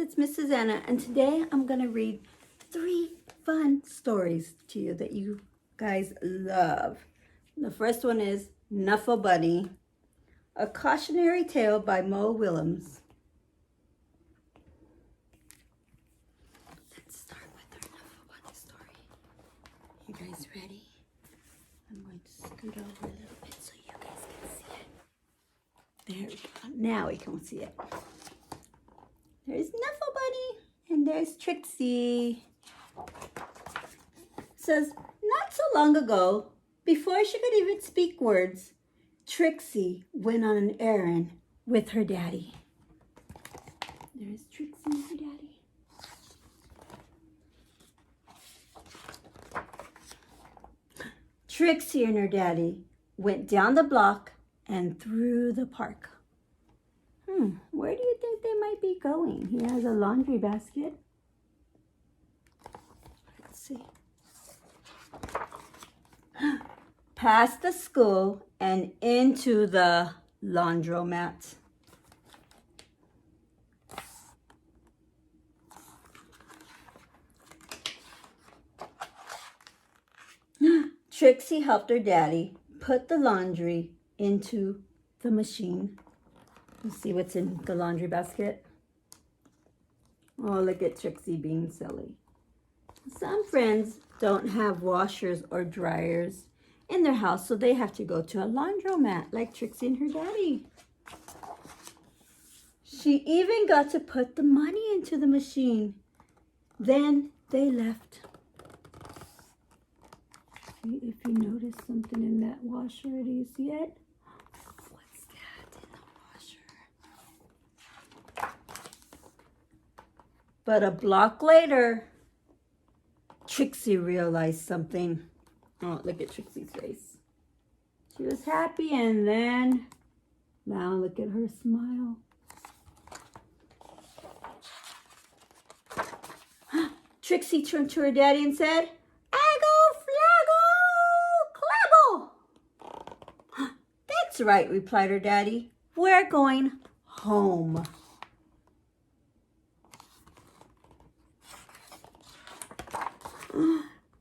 it's Miss Susanna, and today I'm going to read 3 fun stories to you that you guys love. The first one is Knuffle Bunny, a cautionary tale by Mo Willems. Let's start with our Knuffle Bunny story. You guys ready? I'm going to scoot over a little bit so you guys can see it. There we go. Now we can see it. There's Knuffle Bunny, and there's Trixie. It says, not so long ago, before she could even speak words, Trixie went on an errand with her daddy. There's Trixie and her daddy. Trixie and her daddy went down the block and through the park. Where do you think they might be going? He has a laundry basket. Let's see. Past the school and into the laundromat. Trixie helped her daddy put the laundry into the machine. Let's see what's in the laundry basket. Oh, look at Trixie being silly. Some friends don't have washers or dryers in their house, so they have to go to a laundromat like Trixie and her daddy. She even got to put the money into the machine. Then they left. See if you notice something in that washer. Do you see it? What's that in the washer? But a block later, Trixie realized something. Oh, look at Trixie's face. She was happy, and then, now look at her smile. Trixie turned to her daddy and said, "Aggle, flaggle, clabble." "That's right," replied her daddy. "We're going home."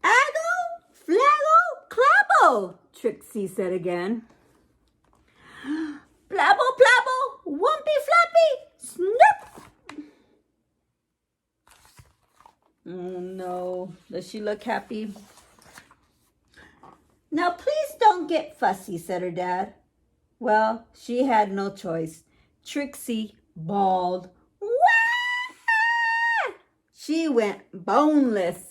"Aggle, flaggle, clabble," Trixie said again. "Blabble, blabble, wumpy, flappy, snip." Oh no, does she look happy? "Now please don't get fussy," said her dad. Well, she had no choice. Trixie bawled. Wah! She went boneless.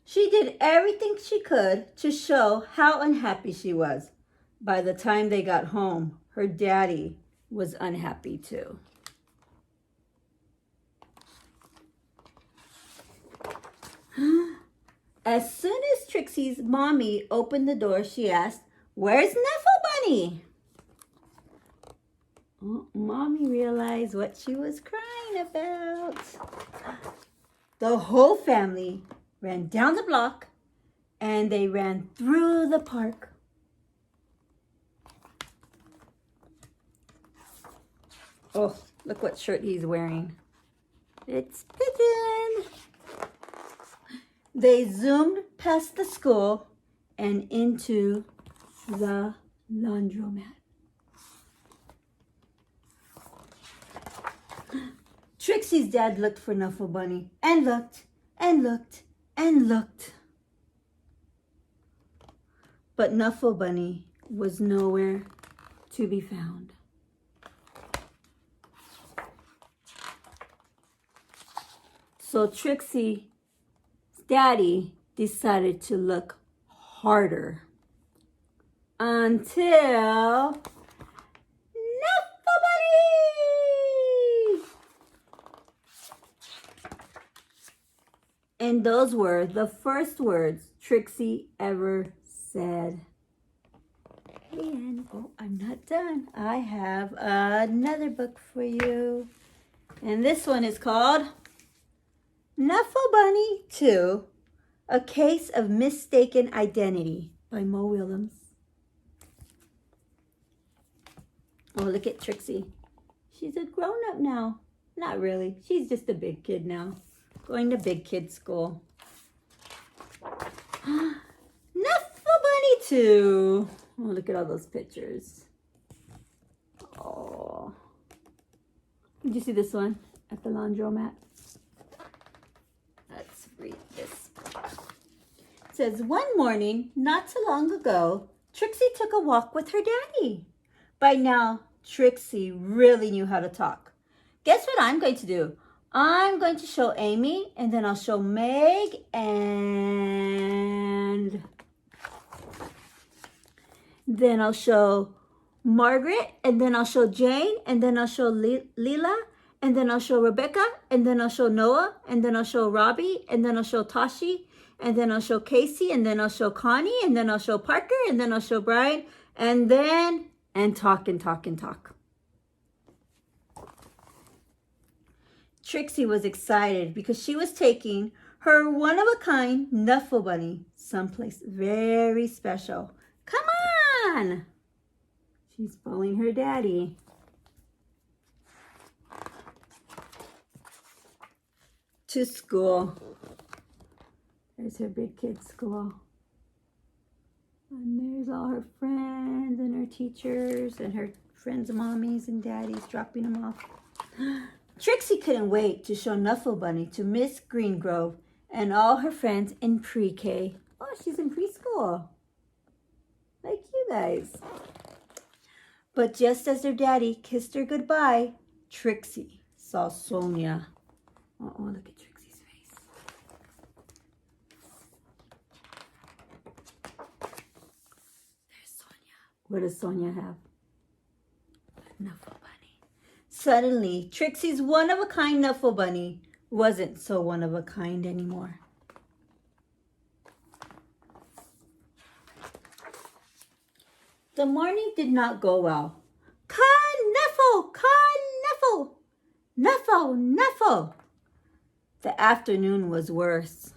She did everything she could to show how unhappy she was. By the time they got home, her daddy was unhappy too. As soon as Trixie's mommy opened the door, she asked, "Where's Knuffle Bunny?" Oh, Mommy realized what she was crying about. The whole family ran down the block, and they ran through the park. Oh, look what shirt he's wearing. It's Pigeon. They zoomed past the school and into the laundromat. Trixie's dad looked for Knuffle Bunny and looked and looked and looked. But Knuffle Bunny was nowhere to be found. So Trixie's daddy decided to look harder until Knuffle Bunny! And those were the first words Trixie ever said. And oh, I'm not done. I have another book for you. And this one is called Knuffle Bunny 2, A Case of Mistaken Identity by Mo Willems. Oh, look at Trixie. She's a grown-up now. Not really. She's just a big kid now. Going to big kid school. Knuffle Bunny too. Oh, look at all those pictures. Oh. Did you see this one at the laundromat? Let's read this. It says, one morning, not too long ago, Trixie took a walk with her daddy. By now, Trixie really knew how to talk. Guess what I'm going to do? I'm going to show Amy, and then I'll show Meg, and then I'll show Margaret, and then I'll show Jane, and then I'll show Leela, and then I'll show Rebecca, and then I'll show Noah, and then I'll show Robbie, and then I'll show Tashi, and then I'll show Casey, and then I'll show Connie, and then I'll show Parker, and then I'll show Brian, and then, and talk and talk and talk. Trixie was excited because she was taking her one-of-a-kind Knuffle Bunny someplace very special. Come on! She's following her daddy. To school. There's her big kid school. And there's all her friends and her teachers and her friends' mommies and daddies dropping them off. Trixie couldn't wait to show Knuffle Bunny to Miss Greengrove and all her friends in pre-K. Oh, she's in preschool. Like you guys. But just as her daddy kissed her goodbye, Trixie saw Sonia. Oh, look at Trixie's face. There's Sonia. What does Sonia have? Knuffle Bunny. Suddenly, Trixie's one-of-a-kind Knuffle Bunny wasn't so one-of-a-kind anymore. The morning did not go well. Knuffle, Knuffle, Knuffle, Knuffle. The afternoon was worse.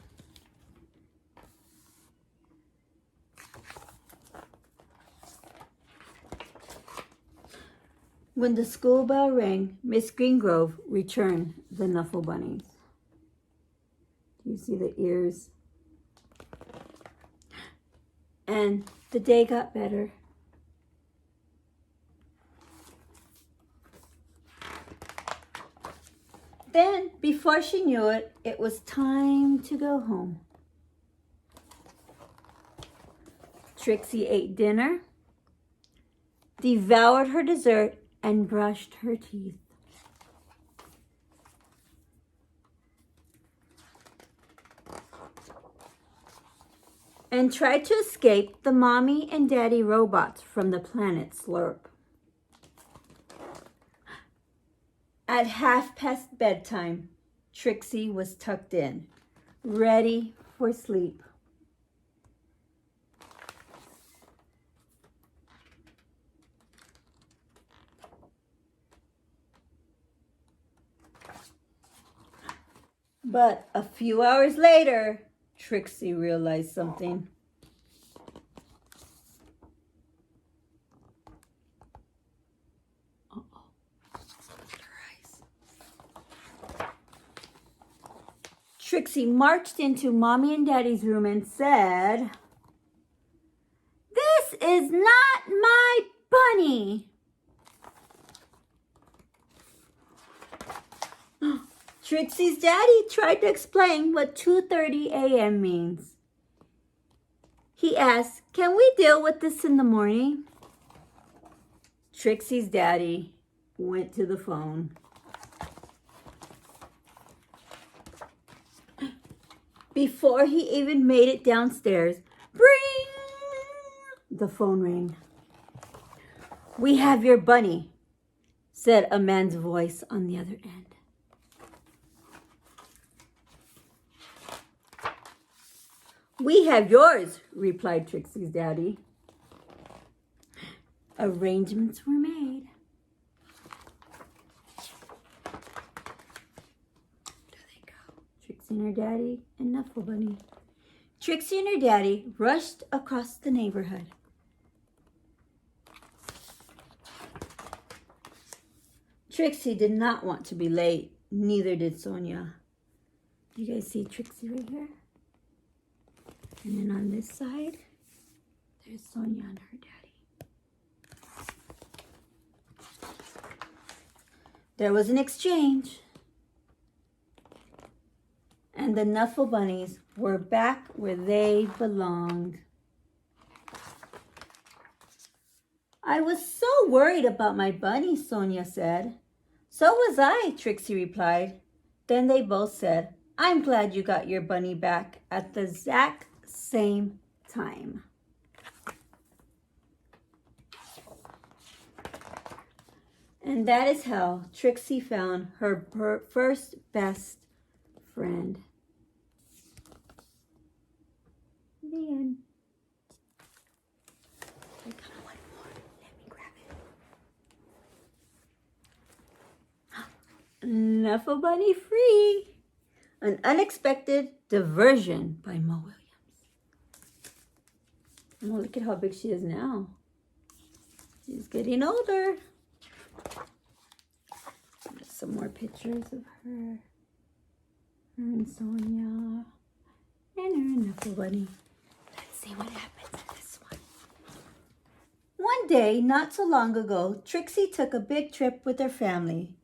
When the school bell rang, Miss Greengrove returned the Knuffle Bunnies. Do you see the ears? And the day got better. Then, before she knew it, it was time to go home. Trixie ate dinner, devoured her dessert, and brushed her teeth. And tried to escape the mommy and daddy robots from the planet Slurp. At 1:30 bedtime, Trixie was tucked in, ready for sleep. But a few hours later, Trixie realized something. Trixie marched into Mommy and Daddy's room and said, "This is not my bunny." Trixie's daddy tried to explain what 2:30 a.m. means. He asked, "Can we deal with this in the morning?" Trixie's daddy went to the phone. Before he even made it downstairs, bring! The phone rang. "We have your bunny," said a man's voice on the other end. "We have yours," replied Trixie's daddy. Arrangements were made. There they go. Trixie and her daddy and Knuffle Bunny. Trixie and her daddy rushed across the neighborhood. Trixie did not want to be late. Neither did Sonia. You guys see Trixie right here? And then on this side, there's Sonia and her daddy. There was an exchange. And the Knuffle Bunnies were back where they belonged. I was so worried about my bunny, Sonia said. So was I, Trixie replied. Then they both said, I'm glad you got your bunny back at the exact same time. And that is how Trixie found her first best friend. The end. I got one more. Let me grab it. Knuffle Bunny Free. An Unexpected Diversion by Mo Williams. Oh, look at how big she is now. She's getting older. There's some more pictures of her. Her and Sonia. And her and Knuffle Bunny. Let's see what happens in this one. One day, not so long ago, Trixie took a big trip with her family.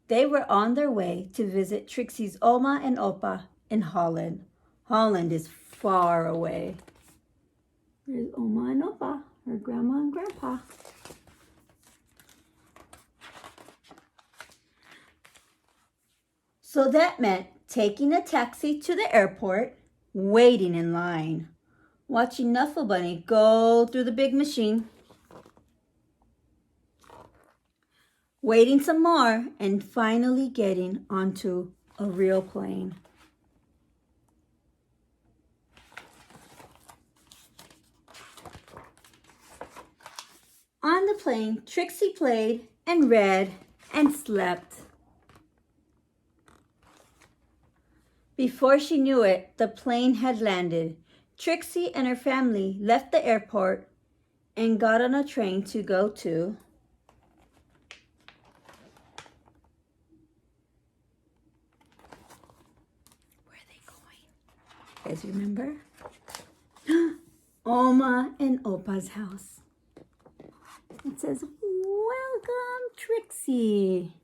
They were on their way to visit Trixie's Oma and Opa in Holland. Holland is far away. There's Oma and Opa, her grandma and grandpa. So that meant taking a taxi to the airport, waiting in line, watching Knuffle Bunny go through the big machine, waiting some more, and finally getting onto a real plane. On the plane, Trixie played and read and slept. Before she knew it, the plane had landed. Trixie and her family left the airport and got on a train to go to guys remember? Oma and Opa's house. It says, welcome, Trixie.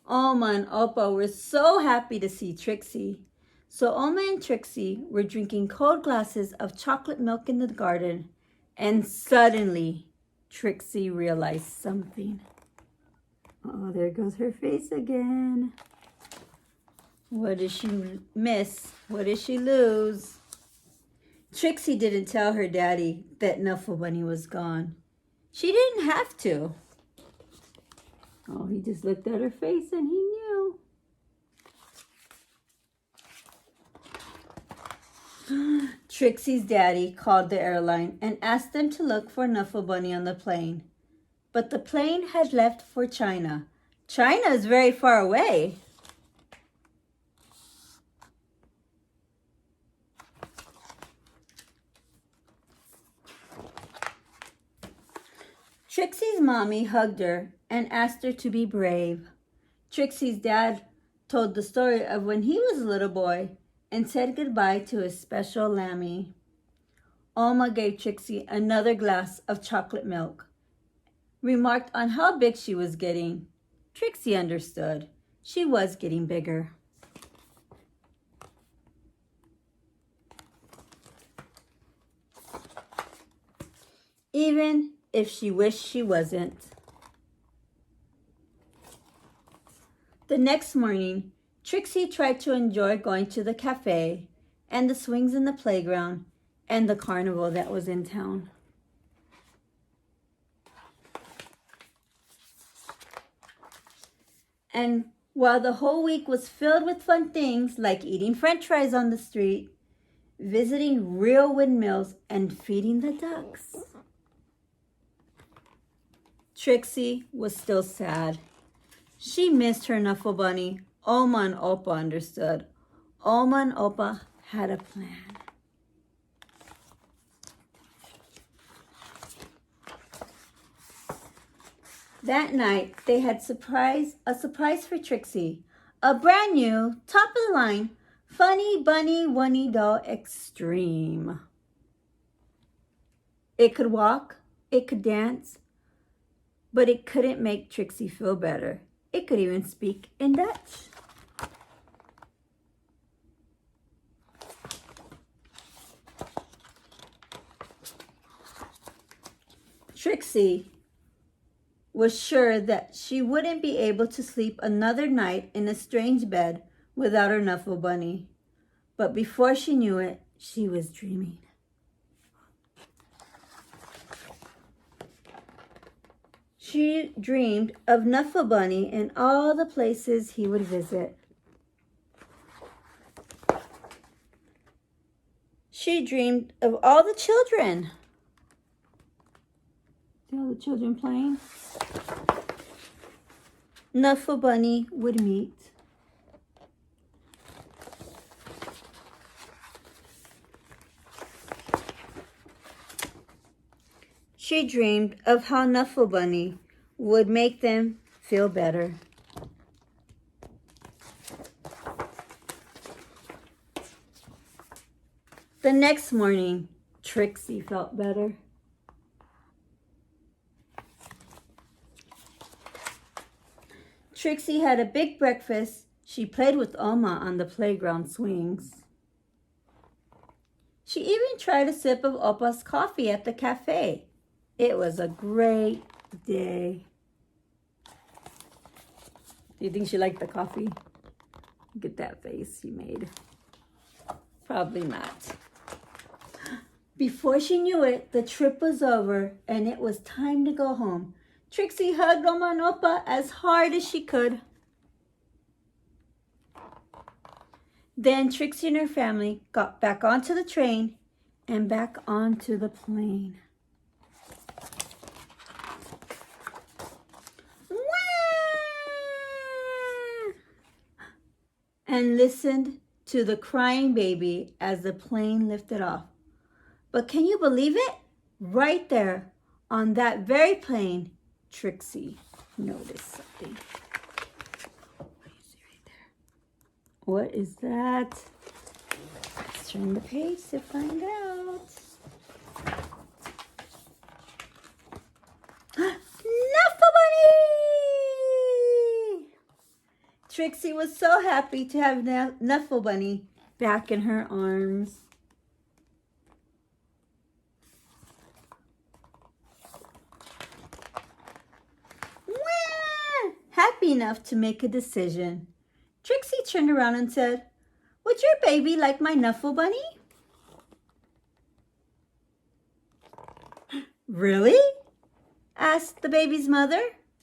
Oma and Opa were so happy to see Trixie. So Oma and Trixie were drinking cold glasses of chocolate milk in the garden, and suddenly Trixie realized something. Oh, there goes her face again. What did she miss? What did she lose? Trixie didn't tell her daddy that Knuffle Bunny was gone. She didn't have to. Oh, he just looked at her face and he knew. Trixie's daddy called the airline and asked them to look for Knuffle Bunny on the plane. But the plane had left for China. China is very far away. Trixie's mommy hugged her and asked her to be brave. Trixie's dad told the story of when he was a little boy and said goodbye to his special lammy. Oma gave Trixie another glass of chocolate milk, remarked on how big she was getting. Trixie understood. She was getting bigger. Even if she wished she wasn't. The next morning, Trixie tried to enjoy going to the cafe and the swings in the playground and the carnival that was in town. And while the whole week was filled with fun things like eating French fries on the street, visiting real windmills, and feeding the ducks, Trixie was still sad. She missed her Knuffle Bunny. Oma and Opa understood. Oma and Opa had a plan. That night, they had a surprise for Trixie. A brand new, top of the line, Funny Bunny Wunny Doll Extreme. It could walk, it could dance, but it couldn't make Trixie feel better. It could even speak in Dutch. Trixie was sure that she wouldn't be able to sleep another night in a strange bed without her Knuffle Bunny. But before she knew it, she was dreaming. She dreamed of Knuffle Bunny and all the places he would visit. She dreamed of all the children. See all the children playing? Knuffle Bunny would meet. She dreamed of how Knuffle Bunny would make them feel better. The next morning, Trixie felt better. Trixie had a big breakfast. She played with Oma on the playground swings. She even tried a sip of Opa's coffee at the cafe. It was a great day. Do you think she liked the coffee? Look at that face she made. Probably not. Before she knew it, the trip was over and it was time to go home. Trixie hugged Oma and Opa as hard as she could. Then Trixie and her family got back onto the train and back onto the plane. And listened to the crying baby as the plane lifted off. But can you believe it? Right there on that very plane, Trixie noticed something. What do you see right there? What is that? Let's turn the page to find out. Knuffle Bunny! Trixie was so happy to have Knuffle Bunny back in her arms. Happy enough to make a decision, Trixie turned around and said, "Would your baby like my Knuffle Bunny?" "Really?" asked the baby's mother.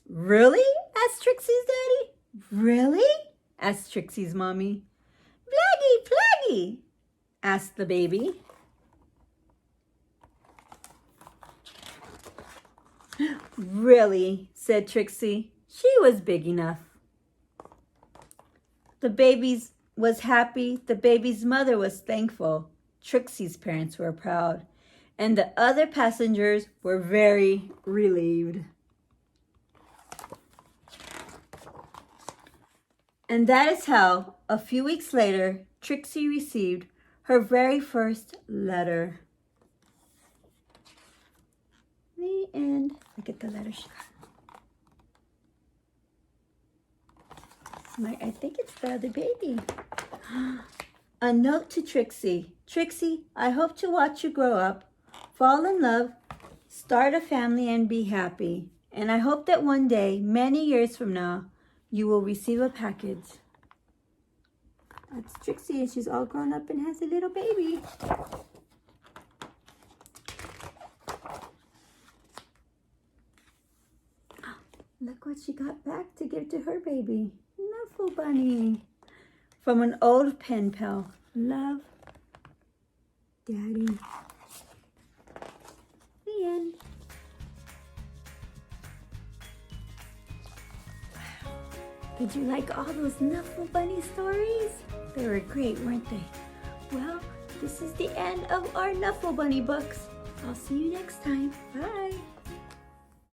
"Really?" asked Trixie's daddy. "Really?" asked Trixie's mommy. "Plaggy, plaggy," asked the baby. "Really?" said Trixie. She was big enough. The baby was happy. The baby's mother was thankful. Trixie's parents were proud. And the other passengers were very relieved. And that is how, a few weeks later, Trixie received her very first letter. The end. Look at the letter she got. I think it's the other baby. A note to Trixie. Trixie, I hope to watch you grow up, fall in love, start a family, and be happy. And I hope that one day, many years from now, you will receive a package. That's Trixie, and she's all grown up and has a little baby. Look what she got back to give to her baby. Knuffle Bunny. From an old pen pal. Love, Daddy. The end. Wow. Did you like all those Knuffle Bunny stories? They were great, weren't they? Well, this is the end of our Knuffle Bunny books. I'll see you next time. Bye.